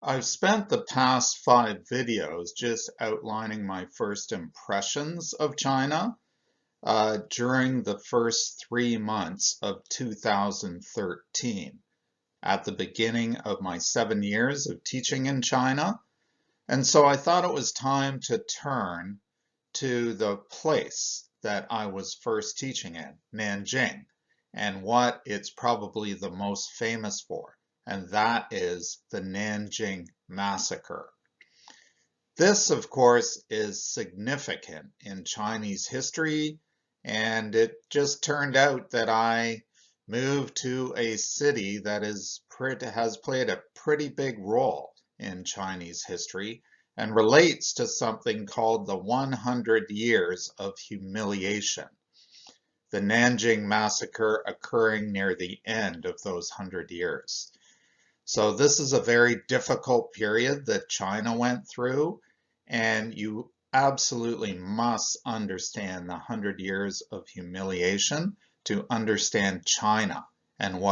I've spent the past 5 videos just outlining my first impressions of China during the first 3 months of 2013, at the beginning of my 7 years of teaching in China. And so I thought it was time to turn to the place that I was first teaching in, Nanjing, and what it's probably the most famous for, and that is the Nanjing Massacre. This, of course, is significant in Chinese history, and it just turned out that I moved to a city that has played a pretty big role in Chinese history and relates to something called the 100 Years of Humiliation, the Nanjing Massacre occurring near the end of those 100 years. So this is a very difficult period that China went through, and you absolutely must understand the 100 years of humiliation to understand China and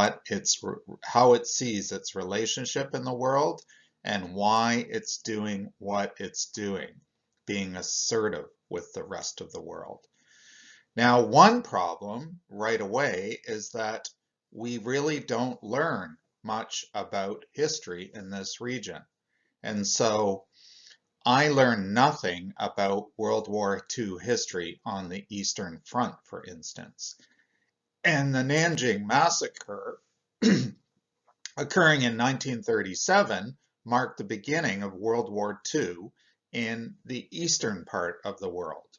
how it sees its relationship in the world and why it's doing what it's doing, being assertive with the rest of the world. Now, one problem right away is that we really don't learn much about history in this region. And so I learned nothing about World War II history on the Eastern Front, for instance. And the Nanjing Massacre, occurring in 1937, marked the beginning of World War II in the eastern part of the world.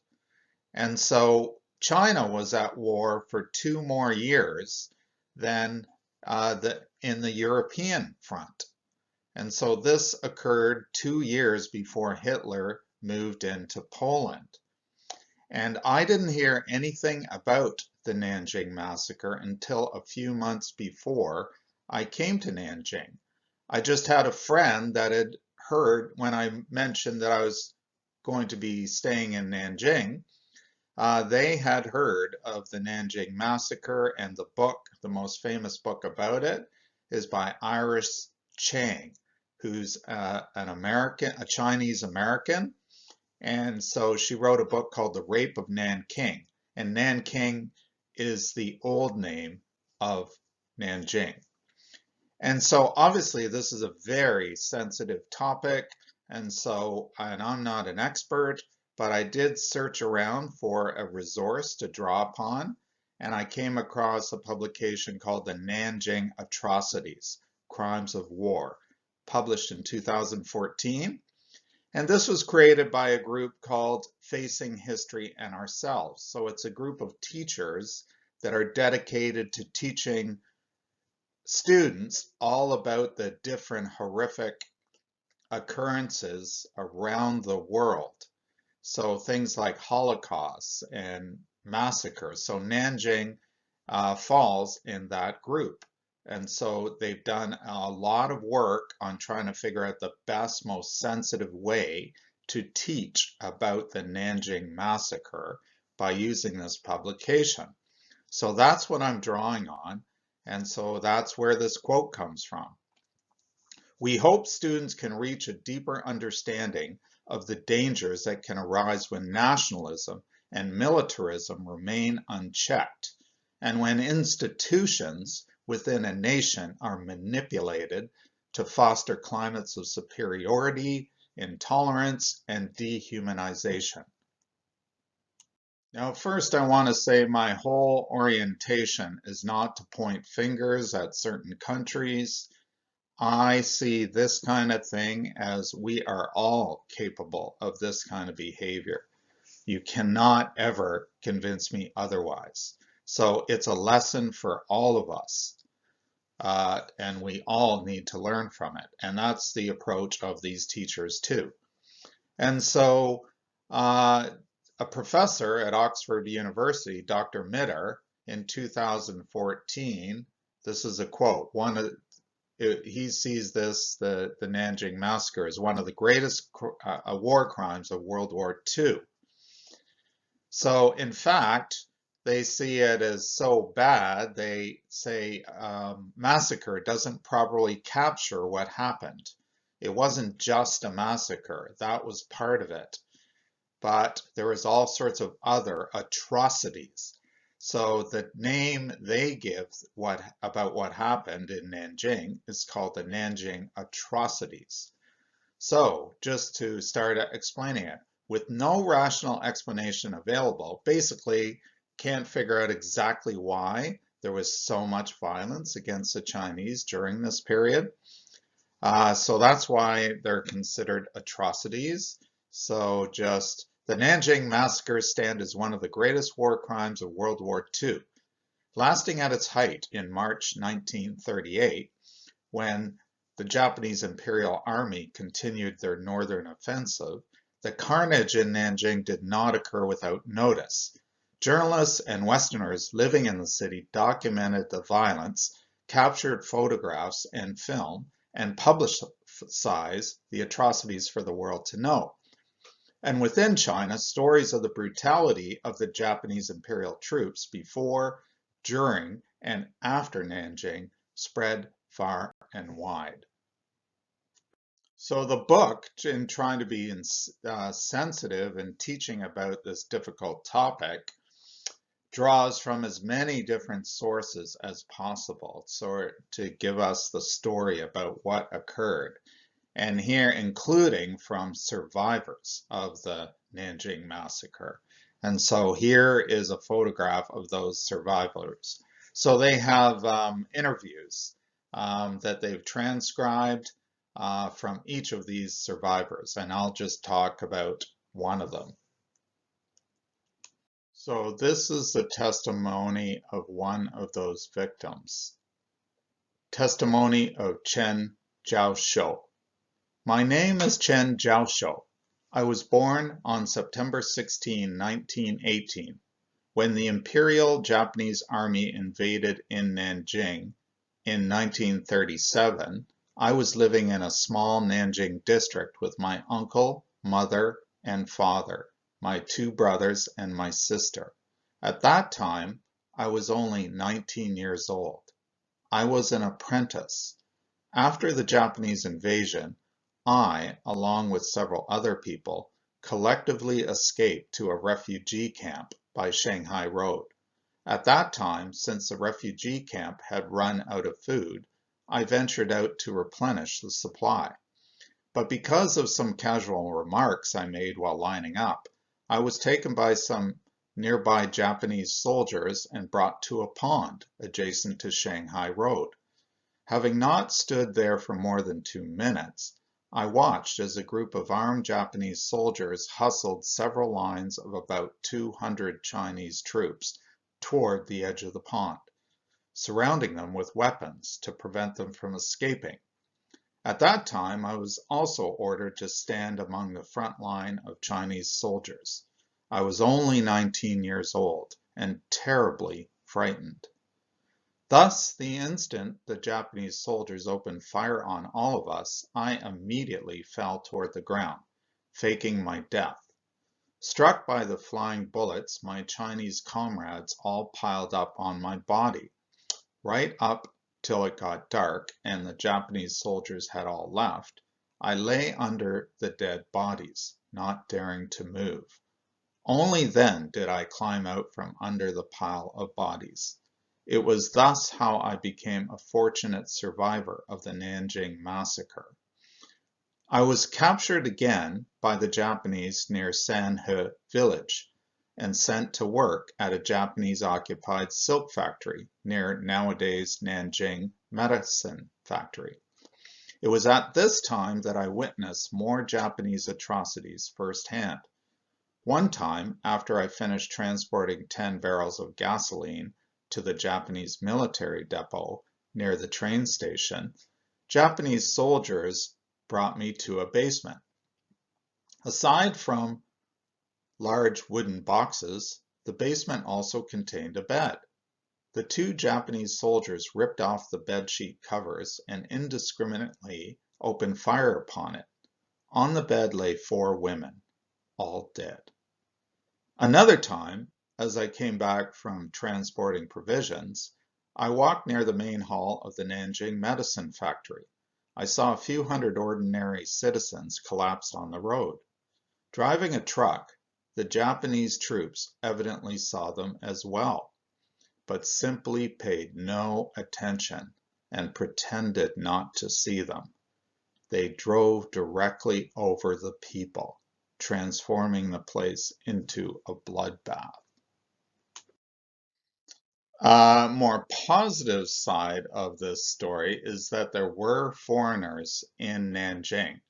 And so China was at war for 2 more years than in the European front. And so this occurred 2 years before Hitler moved into Poland. And I didn't hear anything about the Nanjing Massacre until a few months before I came to Nanjing. I just had a friend that had heard when I mentioned that I was going to be staying in Nanjing. They had heard of the Nanjing Massacre, and the most famous book about it, is by Iris Chang, who's a Chinese American. And so she wrote a book called The Rape of Nanking, and Nanking is the old name of Nanjing. And so obviously this is a very sensitive topic, and I'm not an expert, but I did search around for a resource to draw upon, and I came across a publication called The Nanjing Atrocities, Crimes of War, published in 2014. And this was created by a group called Facing History and Ourselves. So it's a group of teachers that are dedicated to teaching students all about the different horrific occurrences around the world. So things like Holocausts and massacres. So Nanjing falls in that group. And so they've done a lot of work on trying to figure out the best, most sensitive way to teach about the Nanjing Massacre by using this publication. So that's what I'm drawing on. And so that's where this quote comes from. We hope students can reach a deeper understanding of the dangers that can arise when nationalism and militarism remain unchecked, and when institutions within a nation are manipulated to foster climates of superiority, intolerance, and dehumanization. Now, first, I want to say my whole orientation is not to point fingers at certain countries. I see this kind of thing as we are all capable of this kind of behavior. You cannot ever convince me otherwise. So it's a lesson for all of us, and we all need to learn from it. And that's the approach of these teachers too. And so a professor at Oxford University, Dr. Mitter, in 2014, this is a quote, he sees the Nanjing Massacre as one of the greatest war crimes of World War II. So in fact, they see it as so bad, they say massacre doesn't properly capture what happened. It wasn't just a massacre, that was part of it. But there was all sorts of other atrocities. So the name they give about what happened in Nanjing is called the Nanjing atrocities. So just to start explaining it, with no rational explanation available, basically can't figure out exactly why there was so much violence against the Chinese during this period. So that's why they're considered atrocities. So just the Nanjing Massacre stand as one of the greatest war crimes of World War II, lasting at its height in March 1938, when the Japanese Imperial Army continued their northern offensive. The carnage in Nanjing did not occur without notice. Journalists and Westerners living in the city documented the violence, captured photographs and film, and publicized the atrocities for the world to know. And within China, stories of the brutality of the Japanese imperial troops before, during, and after Nanjing spread far and wide. So the book, in trying to be sensitive and teaching about this difficult topic, draws from as many different sources as possible so to give us the story about what occurred. And here, including from survivors of the Nanjing Massacre. And so here is a photograph of those survivors. So they have interviews that they've transcribed from each of these survivors, and I'll just talk about one of them. So this is the testimony of one of those victims. Testimony of Chen Zhao Sho. My name is Chen Zhao Sho. I was born on September 16, 1918, when the Imperial Japanese Army invaded in Nanjing in 1937. I was living in a small Nanjing district with my uncle, mother, and father, my two brothers, and my sister. At that time, I was only 19 years old. I was an apprentice. After the Japanese invasion, I, along with several other people, collectively escaped to a refugee camp by Shanghai Road. At that time, since the refugee camp had run out of food, I ventured out to replenish the supply. But because of some casual remarks I made while lining up, I was taken by some nearby Japanese soldiers and brought to a pond adjacent to Shanghai Road. Having not stood there for more than 2 minutes, I watched as a group of armed Japanese soldiers hustled several lines of about 200 Chinese troops toward the edge of the pond, surrounding them with weapons to prevent them from escaping. At that time, I was also ordered to stand among the front line of Chinese soldiers. I was only 19 years old and terribly frightened. Thus, the instant the Japanese soldiers opened fire on all of us, I immediately fell toward the ground, faking my death. Struck by the flying bullets, my Chinese comrades all piled up on my body. Right up till it got dark and the Japanese soldiers had all left, I lay under the dead bodies, not daring to move. Only then did I climb out from under the pile of bodies. It was thus how I became a fortunate survivor of the Nanjing Massacre. I was captured again by the Japanese near Sanhe village and sent to work at a Japanese-occupied silk factory near nowadays Nanjing Medicine Factory. It was at this time that I witnessed more Japanese atrocities firsthand. One time, after I finished transporting 10 barrels of gasoline to the Japanese military depot near the train station, Japanese soldiers brought me to a basement. Aside from large wooden boxes, the basement also contained a bed. The 2 Japanese soldiers ripped off the bedsheet covers and indiscriminately opened fire upon it. On the bed lay 4 women, all dead. Another time, as I came back from transporting provisions, I walked near the main hall of the Nanjing Medicine Factory. I saw a few hundred ordinary citizens collapsed on the road. Driving a truck, the Japanese troops evidently saw them as well, but simply paid no attention and pretended not to see them. They drove directly over the people, transforming the place into a bloodbath. More positive side of this story is that there were foreigners in Nanjing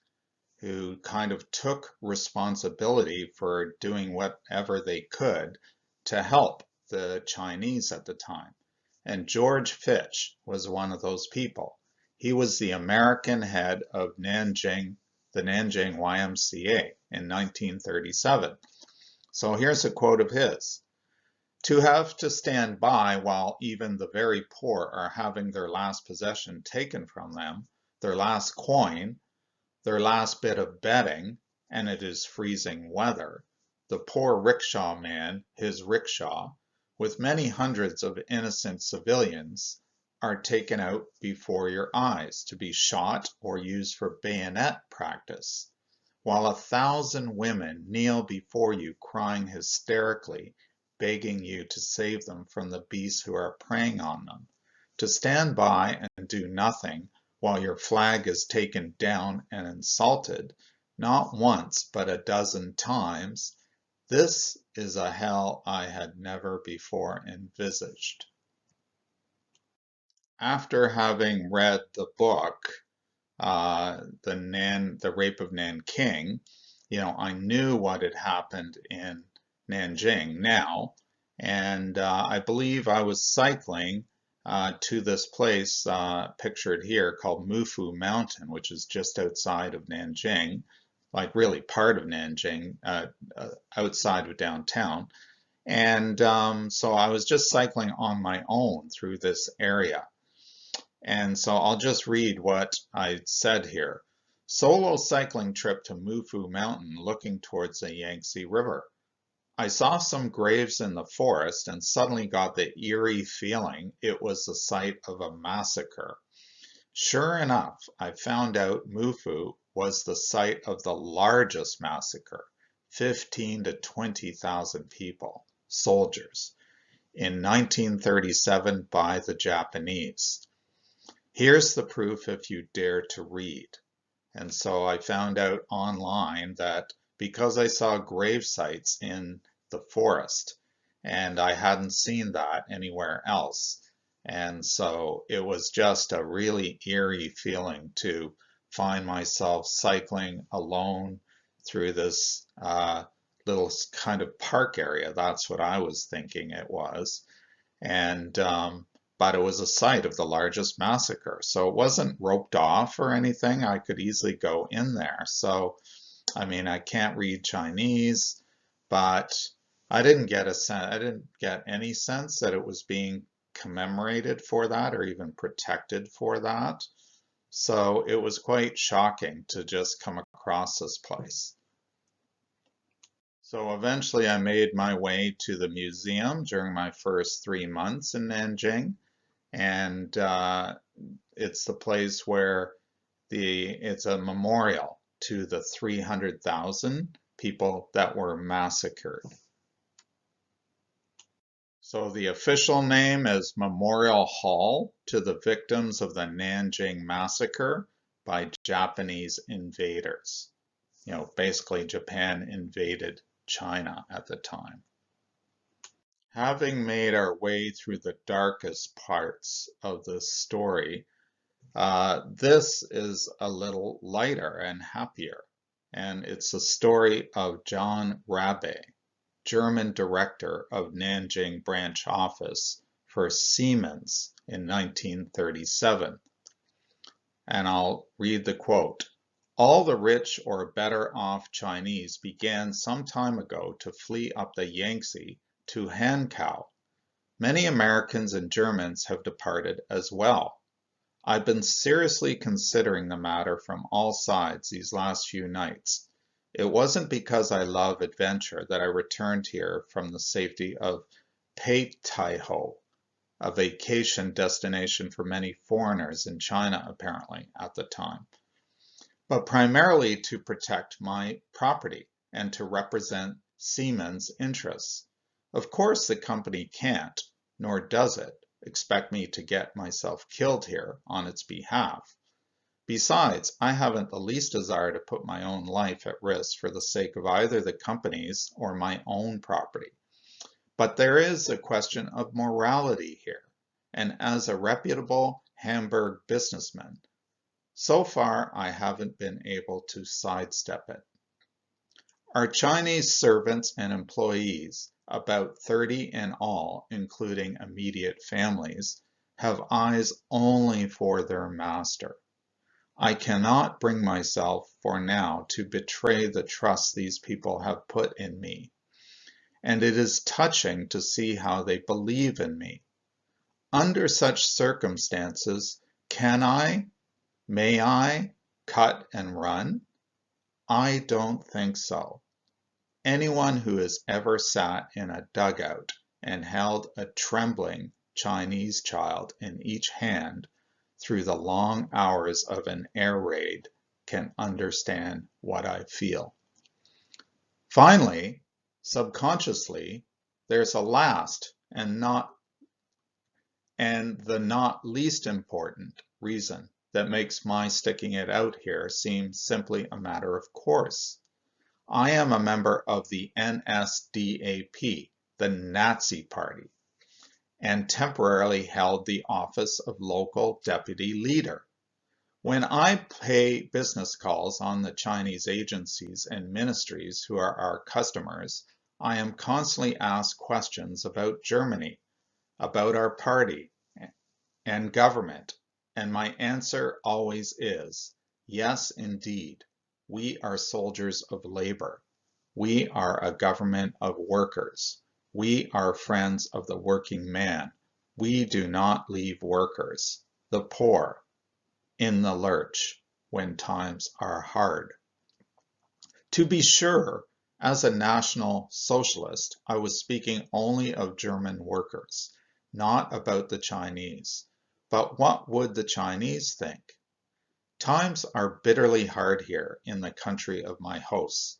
who kind of took responsibility for doing whatever they could to help the Chinese at the time. And George Fitch was one of those people. He was the American head of Nanjing, the Nanjing YMCA in 1937. So here's a quote of his. To have to stand by while even the very poor are having their last possession taken from them, their last coin, their last bit of bedding, and it is freezing weather, the poor rickshaw man, his rickshaw, with many hundreds of innocent civilians, are taken out before your eyes to be shot or used for bayonet practice, while 1,000 women kneel before you crying hysterically, begging you to save them from the beasts who are preying on them. To stand by and do nothing while your flag is taken down and insulted, not once but a dozen times, this is a hell I had never before envisaged. After having read the book, the Rape of Nanking, I knew what had happened in Nanjing now, and I believe I was cycling to this place pictured here called Mufu Mountain, which is just outside of Nanjing, like really part of Nanjing, outside of downtown. And so I was just cycling on my own through this area. And so I'll just read what I said here. Solo cycling trip to Mufu Mountain looking towards the Yangtze River. I saw some graves in the forest and suddenly got the eerie feeling it was the site of a massacre. Sure enough, I found out Mufu was the site of the largest massacre, 15 to 20,000 people, soldiers, in 1937 by the Japanese. Here's the proof if you dare to read. And so I found out online that because I saw grave sites in the forest, and I hadn't seen that anywhere else. And so it was just a really eerie feeling to find myself cycling alone through this little kind of park area. That's what I was thinking it was. And but it was a site of the largest massacre. So it wasn't roped off or anything. I could easily go in there. So, I mean, I can't read Chinese, but I didn't get any sense that it was being commemorated for that or even protected for that. So it was quite shocking to just come across this place. So eventually I made my way to the museum during my first 3 months in Nanjing. And it's the place where it's a memorial to the 300,000 people that were massacred. So the official name is Memorial Hall to the victims of the Nanjing Massacre by Japanese invaders. Basically Japan invaded China at the time. Having made our way through the darkest parts of this story, this is a little lighter and happier. And it's the story of John Rabe, German director of Nanjing branch office for Siemens in 1937. And I'll read the quote. All the rich or better off Chinese began some time ago to flee up the Yangtze to Hankow. Many Americans and Germans have departed as well. I've been seriously considering the matter from all sides these last few nights. It wasn't because I love adventure that I returned here from the safety of Peitaiho. a vacation destination for many foreigners in China, apparently, at the time, but primarily to protect my property and to represent Siemens' interests. Of course, the company can't, nor does it, expect me to get myself killed here on its behalf. Besides, I haven't the least desire to put my own life at risk for the sake of either the company's or my own property. But there is a question of morality here, and as a reputable Hamburg businessman, so far I haven't been able to sidestep it. Our Chinese servants and employees, about 30 in all, including immediate families, have eyes only for their master. I cannot bring myself for now to betray the trust these people have put in me, and it is touching to see how they believe in me. Under such circumstances, may I cut and run? I don't think so. Anyone who has ever sat in a dugout and held a trembling Chinese child in each hand through the long hours of an air raid can understand what I feel. Finally, subconsciously, there's a last and the not least important reason that makes my sticking it out here seem simply a matter of course. I am a member of the NSDAP, the Nazi Party, and temporarily held the office of local deputy leader. When I pay business calls on the Chinese agencies and ministries who are our customers, I am constantly asked questions about Germany, about our party and government, and my answer always is, yes, indeed. We are soldiers of labor. We are a government of workers. We are friends of the working man. We do not leave workers, the poor, in the lurch when times are hard. To be sure, as a National Socialist, I was speaking only of German workers, not about the Chinese. But what would the Chinese think? Times are bitterly hard here in the country of my hosts,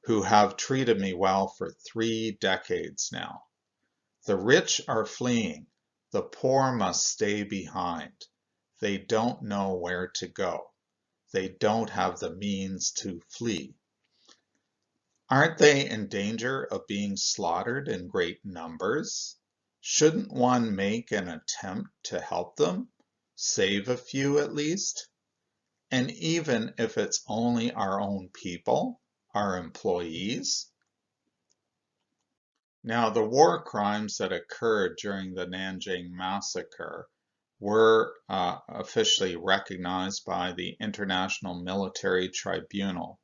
who have treated me well for 3 decades now. The rich are fleeing. The poor must stay behind. They don't know where to go. They don't have the means to flee. Aren't they in danger of being slaughtered in great numbers? Shouldn't one make an attempt to help them? Save a few at least? And even if it's only our own people, our employees? Now, the war crimes that occurred during the Nanjing Massacre were officially recognized by the International Military Tribunal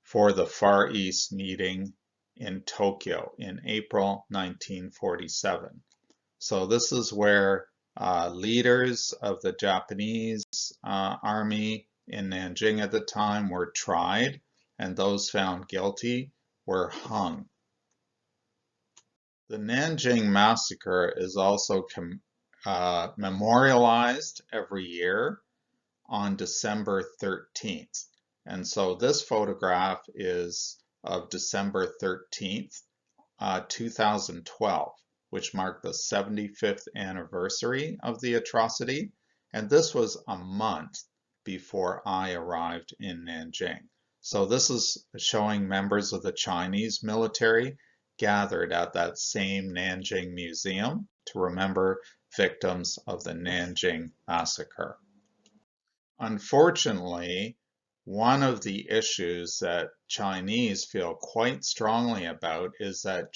for the Far East meeting in Tokyo in April 1947. So this is where leaders of the Japanese army in Nanjing at the time were tried, and those found guilty were hung. The Nanjing Massacre is also memorialized every year on December 13th. And so this photograph is of December 13th, 2012, which marked the 75th anniversary of the atrocity. And this was a month before I arrived in Nanjing. So this is showing members of the Chinese military gathered at that same Nanjing Museum to remember victims of the Nanjing Massacre. Unfortunately, one of the issues that Chinese feel quite strongly about is that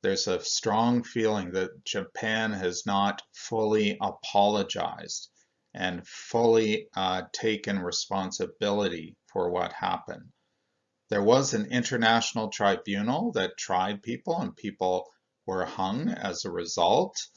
there's a strong feeling that Japan has not fully apologized and fully taken responsibility for what happened. There was an international tribunal that tried people, and people were hung as a result.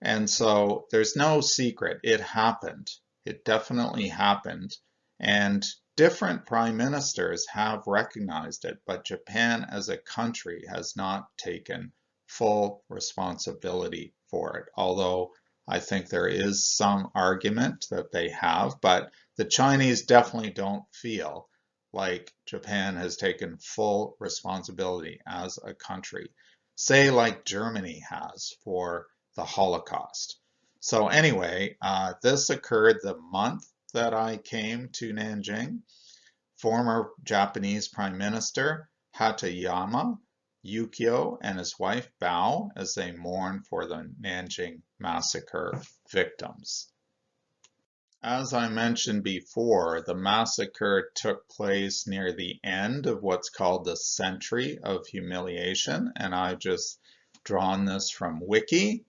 And so there's no secret. It happened. It definitely happened. And different prime ministers have recognized it, but Japan as a country has not taken full responsibility for it, although I think there is some argument that they have, but the Chinese definitely don't feel like Japan has taken full responsibility as a country, say like Germany has for the Holocaust. So anyway, this occurred the month that I came to Nanjing. Former Japanese Prime Minister Hatoyama Yukio and his wife bow as they mourn for the Nanjing Massacre victims. As I mentioned before, the massacre took place near the end of what's called the Century of Humiliation, and I've just drawn this from Wiki.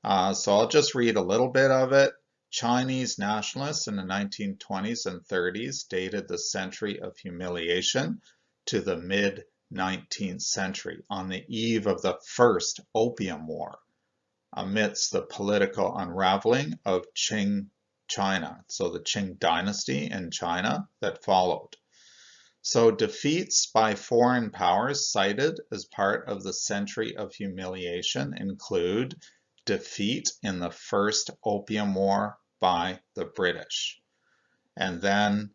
So I'll just read a little bit of it. Chinese nationalists in the 1920s and 30s dated the Century of Humiliation to the mid-19th century, on the eve of the First Opium War, amidst the political unraveling of Qing China, so the Qing dynasty in China that followed. So defeats by foreign powers cited as part of the Century of Humiliation include defeat in the First Opium War by the British. And then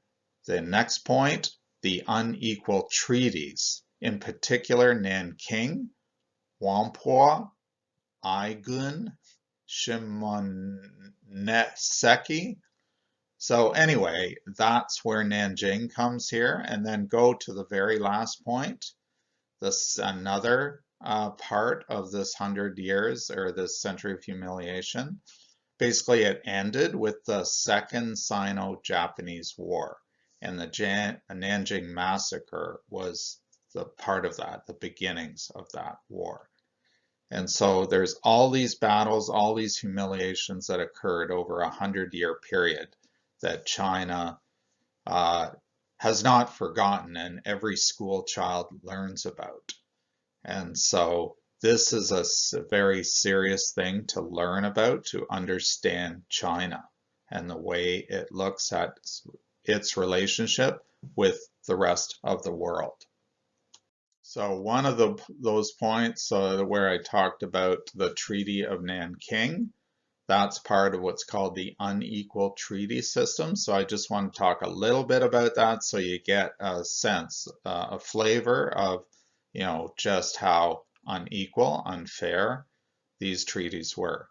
the next point, the unequal treaties, in particular Nanking, Whampoa, Aigun, Shimonoseki. So anyway, that's where Nanjing comes here. And then go to the very last point. This another part of this 100 years, or this Century of Humiliation. Basically, it ended with the Second Sino-Japanese War, and the Nanjing Massacre was the part of that, the beginnings of that war. And so there's all these battles, all these humiliations that occurred over a 100-year period that China has not forgotten, and every school child learns about. And so this is a very serious thing to learn about, to understand China and the way it looks at its relationship with the rest of the world. So one of those points where I talked about the Treaty of Nanking, that's part of what's called the unequal treaty system. So I just want to talk a little bit about that so you get a sense, a flavor of, just how unequal, unfair these treaties were.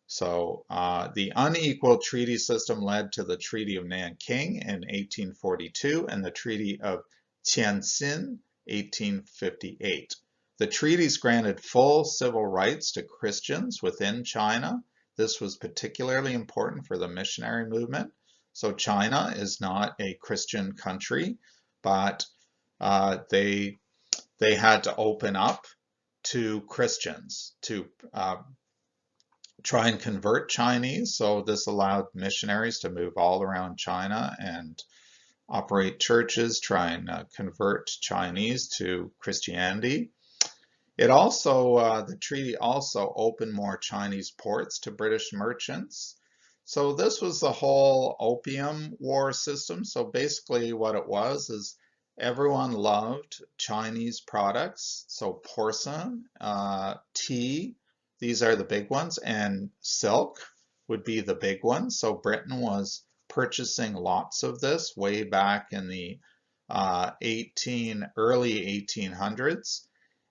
So the unequal treaty system led to the Treaty of Nanking in 1842 and the Treaty of Tianjin 1858. The treaties granted full civil rights to Christians within China. This was particularly important for the missionary movement. So China is not a Christian country, but they had to open up to Christians to try and convert Chinese. So this allowed missionaries to move all around China and operate churches, try and convert Chinese to Christianity. It also, the treaty also opened more Chinese ports to British merchants. So this was the whole Opium War system. So basically what it was is everyone loved Chinese products. So porcelain, tea, these are the big ones, and silk would be the big ones. So Britain was purchasing lots of this way back in the early 1800s.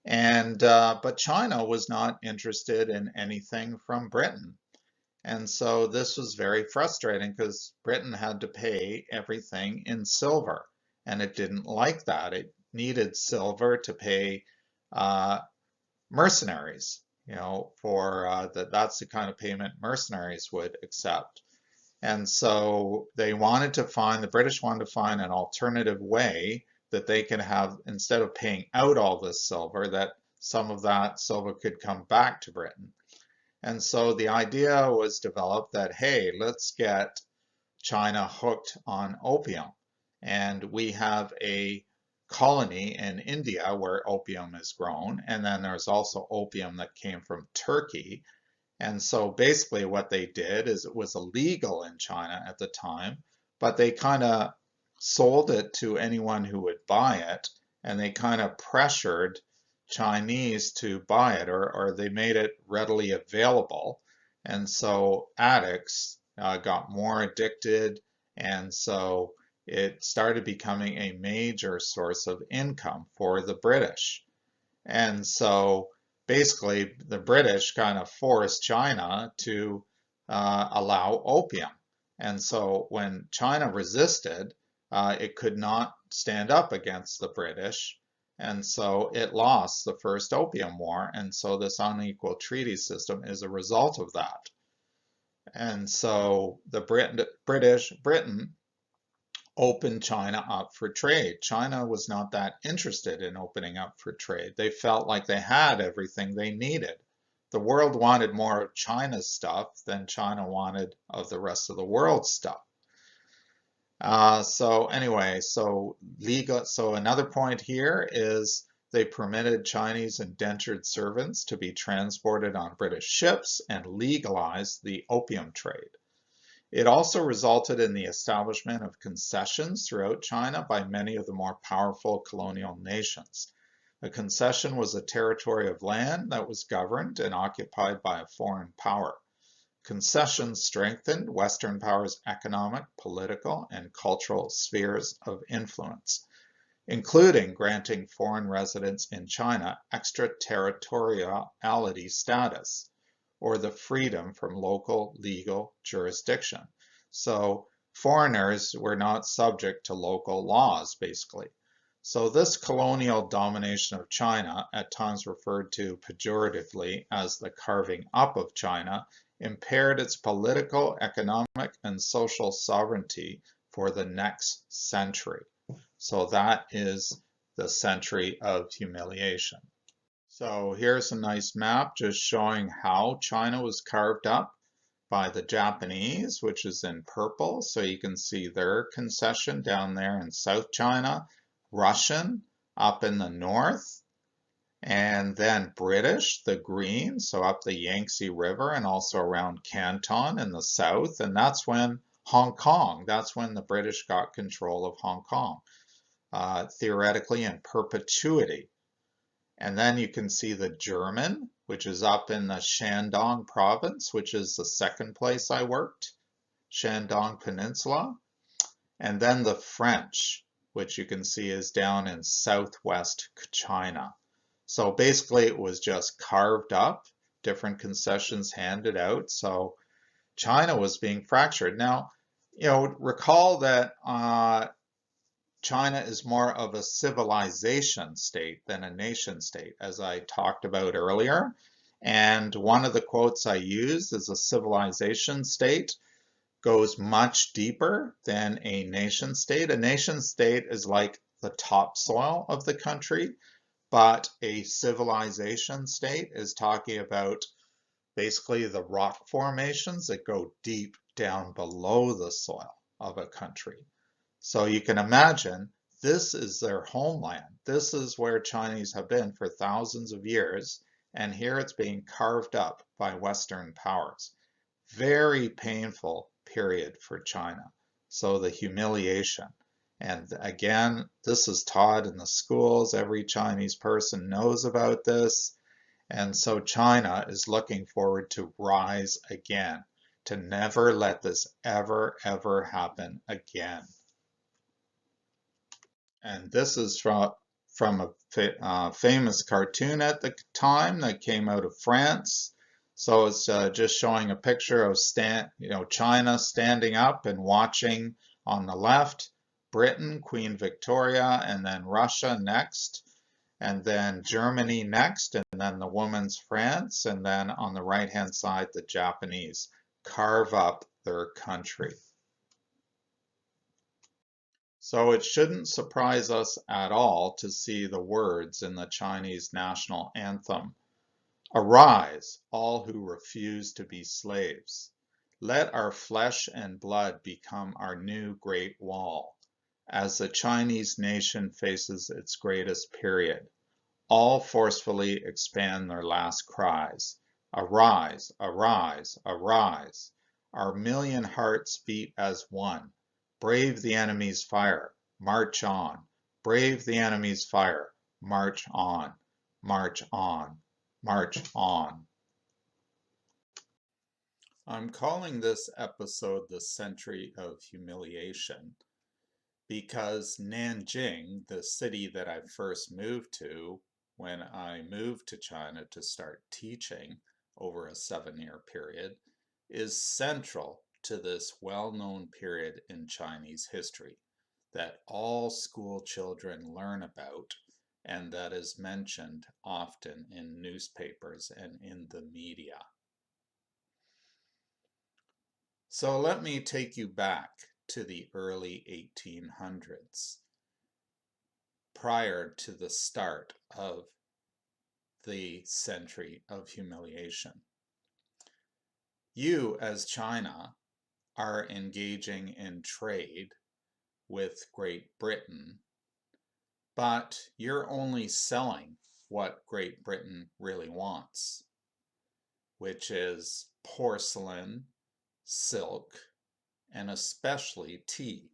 And but China was not interested in anything from Britain. And so this was very frustrating because Britain had to pay everything in silver, and it didn't like that. It needed silver to pay mercenaries, for that's the kind of payment mercenaries would accept. And so they wanted to find, the British wanted to find an alternative way that they could have, instead of paying out all this silver, that some of that silver could come back to Britain. And so the idea was developed that, hey, let's get China hooked on opium. And we have a colony in India where opium is grown. And then there's also opium that came from Turkey. And so basically what they did is, it was illegal in China at the time, but they kind of sold it to anyone who would buy it, and they kind of pressured Chinese to buy it, or they made it readily available. And so addicts got more addicted, and so it started becoming a major source of income for the British. And so basically, the British kind of forced China to allow opium. And so when China resisted, it could not stand up against the British. And so it lost the first Opium War. And so this unequal treaty system is a result of that. And so the Britain opened China up for trade. China was not that interested in opening up for trade. They felt like they had everything they needed. The world wanted more of China's stuff than China wanted of the rest of the world's stuff. So another point here is they permitted Chinese indentured servants to be transported on British ships and legalized the opium trade. It also resulted in the establishment of concessions throughout China by many of the more powerful colonial nations. A concession was a territory of land that was governed and occupied by a foreign power. Concessions strengthened Western powers' economic, political, and cultural spheres of influence, including granting foreign residents in China extraterritoriality status, or the freedom from local legal jurisdiction. So foreigners were not subject to local laws, basically. So this colonial domination of China, at times referred to pejoratively as the carving up of China, impaired its political, economic, and social sovereignty for the next century. So that is the century of humiliation. So here's a nice map just showing how China was carved up by the Japanese, which is in purple. So you can see their concession down there in South China, Russian up in the north, and then British, the green, so up the Yangtze River and also around Canton in the south. And that's when Hong Kong, that's when the British got control of Hong Kong, theoretically in perpetuity. And then you can see the German, which is up in the Shandong province, which is the second place I worked, Shandong Peninsula. And then the French, which you can see is down in southwest China. So basically it was just carved up, different concessions handed out. So China was being fractured. Now, recall that China is more of a civilization state than a nation state, as I talked about earlier. And one of the quotes I used is a civilization state goes much deeper than a nation state. A nation state is like the topsoil of the country, but a civilization state is talking about basically the rock formations that go deep down below the soil of a country. So you can imagine this is their homeland. This is where Chinese have been for thousands of years, and here it's being carved up by Western powers. Very painful period for China. So the humiliation. And again, this is taught in the schools. Every Chinese person knows about this. And so China is looking forward to rise again, to never let this ever happen again. And this is from a famous cartoon at the time that came out of France. So it's just showing a picture of China standing up and watching on the left, Britain, Queen Victoria, and then Russia next, and then Germany next, and then the woman's France, and then on the right-hand side, the Japanese carve up their country. So it shouldn't surprise us at all to see the words in the Chinese national anthem. Arise, all who refuse to be slaves. Let our flesh and blood become our new great wall. As the Chinese nation faces its greatest period, all forcefully expand their last cries. Arise, arise, arise. Our million hearts beat as one. Brave the enemy's fire, march on. Brave the enemy's fire, march on. march on, march on. I'm calling this episode the Century of Humiliation because Nanjing, the city that I first moved to when I moved to China to start teaching over a 7-year period, is central to this well-known period in Chinese history that all school children learn about and that is mentioned often in newspapers and in the media. So let me take you back to the early 1800s, prior to the start of the Century of Humiliation. You, as China, are engaging in trade with Great Britain, but you're only selling what Great Britain really wants, which is porcelain, silk, and especially tea.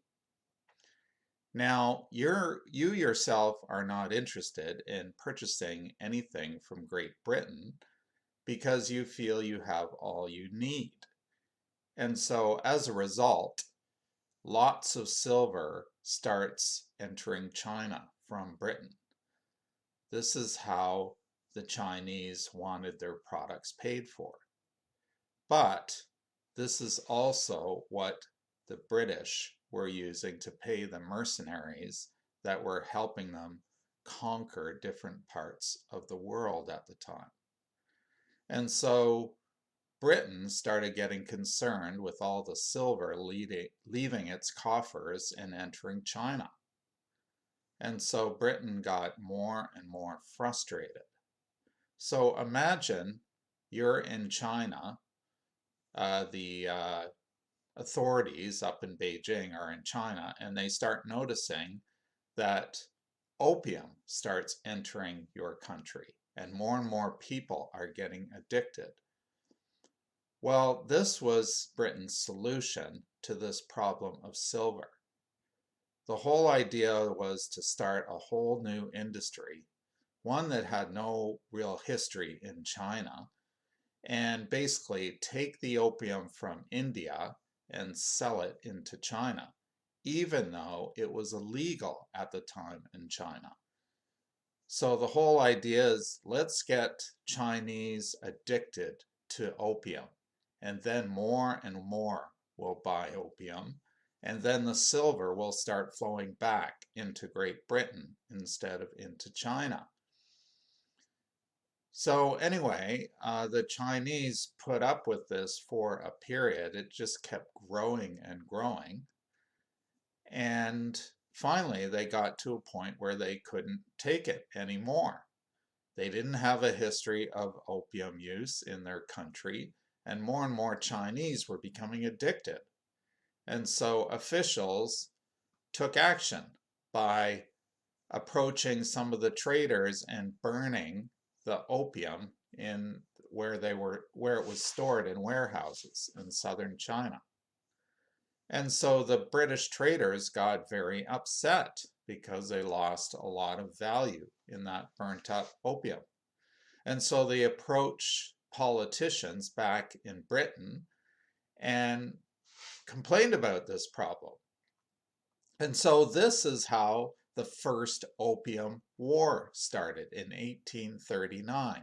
Now, you yourself are not interested in purchasing anything from Great Britain because you feel you have all you need. And so as a result, lots of silver starts entering China from Britain. This is how the Chinese wanted their products paid for. But this is also what the British were using to pay the mercenaries that were helping them conquer different parts of the world at the time. And so Britain started getting concerned with all the silver leaving its coffers and entering China. And so Britain got more and more frustrated. So imagine you're in China, the authorities up in Beijing are in China, and they start noticing that opium starts entering your country and more people are getting addicted. Well, this was Britain's solution to this problem of silver. The whole idea was to start a whole new industry, one that had no real history in China, and basically take the opium from India and sell it into China, even though it was illegal at the time in China. So the whole idea is, let's get Chinese addicted to opium, and then more and more will buy opium, and then the silver will start flowing back into Great Britain instead of into China. So anyway, the Chinese put up with this for a period. It just kept growing and growing. And finally, they got to a point where they couldn't take it anymore. They didn't have a history of opium use in their country, and more Chinese were becoming addicted. And so officials took action by approaching some of the traders and burning the opium in where it was stored in warehouses in southern China. And so the British traders got very upset because they lost a lot of value in that burnt up opium. And so they approached politicians back in Britain and complained about this problem. And so this is how the first Opium War started in 1839.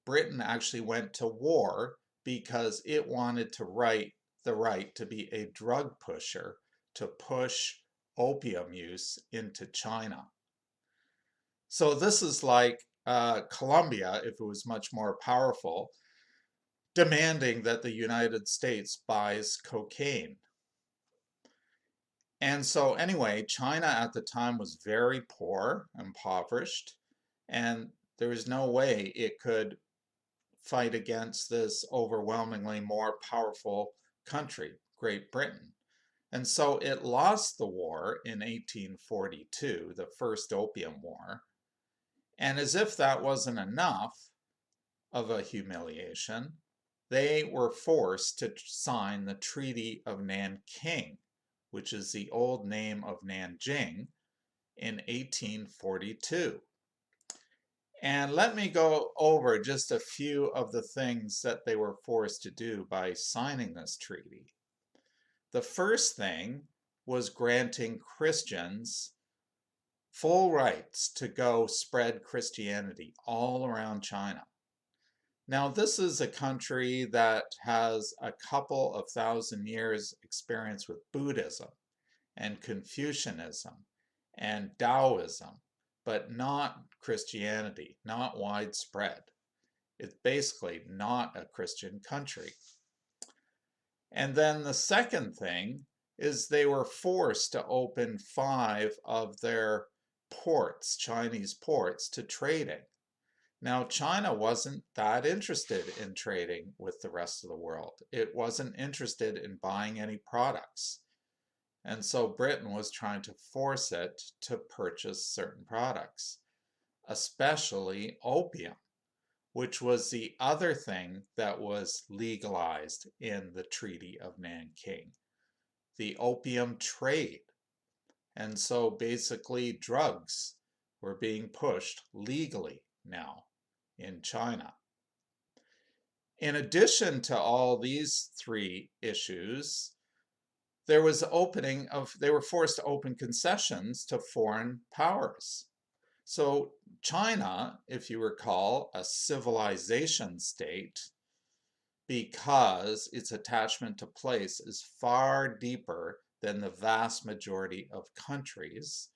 Britain actually went to war because it wanted the right to be a drug pusher to push opium use into China. So this is like Colombia, if it was much more powerful, demanding that the United States buys cocaine. And so anyway, China at the time was very poor, impoverished, and there was no way it could fight against this overwhelmingly more powerful country, Great Britain. And so it lost the war in 1842, the First Opium War. And as if that wasn't enough of a humiliation, they were forced to sign the Treaty of Nanking, which is the old name of Nanjing, in 1842. And let me go over just a few of the things that they were forced to do by signing this treaty. The first thing was granting Christians full rights to go spread Christianity all around China. Now, this is a country that has a couple of thousand years experience with Buddhism and Confucianism and Taoism, but not Christianity, not widespread. It's basically not a Christian country. And then the second thing is they were forced to open 5 of their ports, Chinese ports, to trading. Now, China wasn't that interested in trading with the rest of the world. It wasn't interested in buying any products. And so Britain was trying to force it to purchase certain products, especially opium, which was the other thing that was legalized in the Treaty of Nanjing, the opium trade. And so basically drugs were being pushed legally now in China. In addition to all these 3 issues, there was they were forced to open concessions to foreign powers. So China, if you recall, a civilization state, because its attachment to place is far deeper than the vast majority of countries.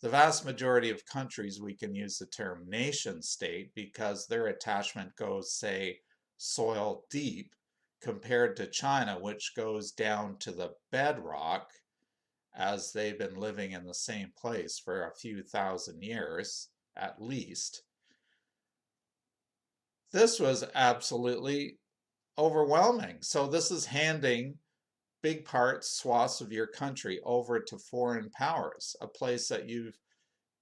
The vast majority of countries, we can use the term nation state because their attachment goes, say, soil deep, compared to China, which goes down to the bedrock, as they've been living in the same place for a few thousand years, at least. This was absolutely overwhelming. So this is handing big parts, swaths of your country over to foreign powers, a place that you've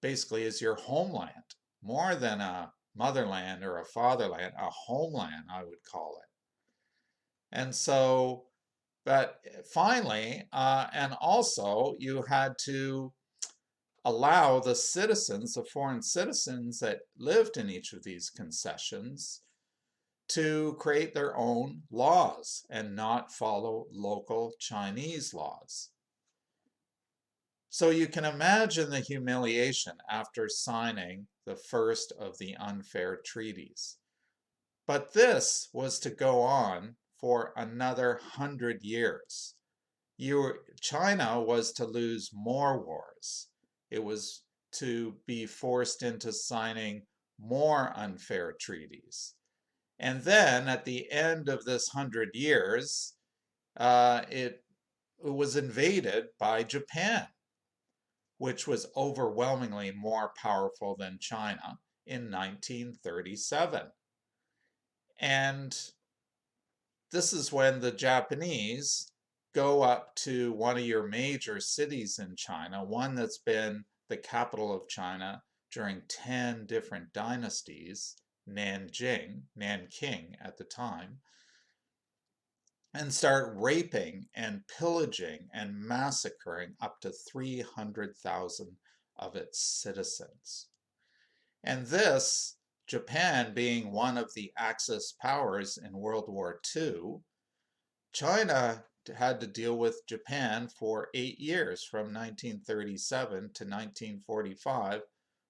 basically is your homeland, more than a motherland or a fatherland, a homeland, I would call it. And so, but finally, and also you had to allow the citizens, the foreign citizens that lived in each of these concessions, to create their own laws and not follow local Chinese laws. So you can imagine the humiliation after signing the first of the unfair treaties. But this was to go on for another 100 years. China was to lose more wars. It was to be forced into signing more unfair treaties. And then at the end of this 100 years, it was invaded by Japan, which was overwhelmingly more powerful than China in 1937. And this is when the Japanese go up to one of your major cities in China, one that's been the capital of China during 10 different dynasties, Nanjing at the time, and start raping and pillaging and massacring up to 300,000 of its citizens. And this, Japan being one of the Axis powers in World War II, China had to deal with Japan for 8 years, from 1937 to 1945,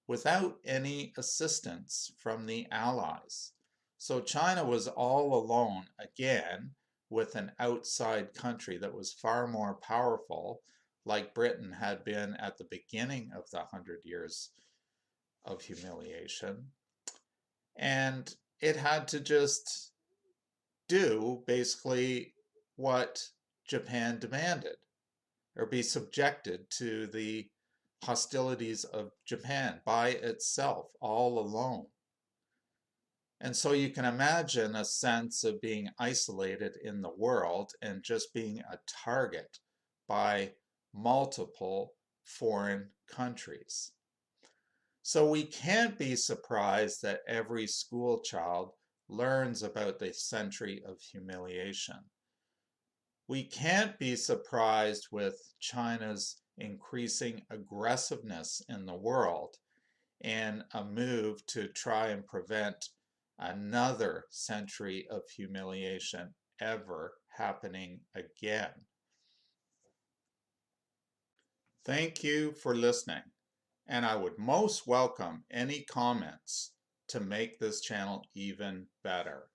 without any assistance from the Allies. So China was all alone again with an outside country that was far more powerful, like Britain had been at the beginning of the 100 years of humiliation. And it had to just do basically what Japan demanded, or be subjected to the hostilities of Japan by itself, all alone. And so you can imagine a sense of being isolated in the world and just being a target by multiple foreign countries. So we can't be surprised that every school child learns about the century of humiliation. We can't be surprised with China's increasing aggressiveness in the world in a move to try and prevent another century of humiliation ever happening again. Thank you for listening, and I would most welcome any comments to make this channel even better.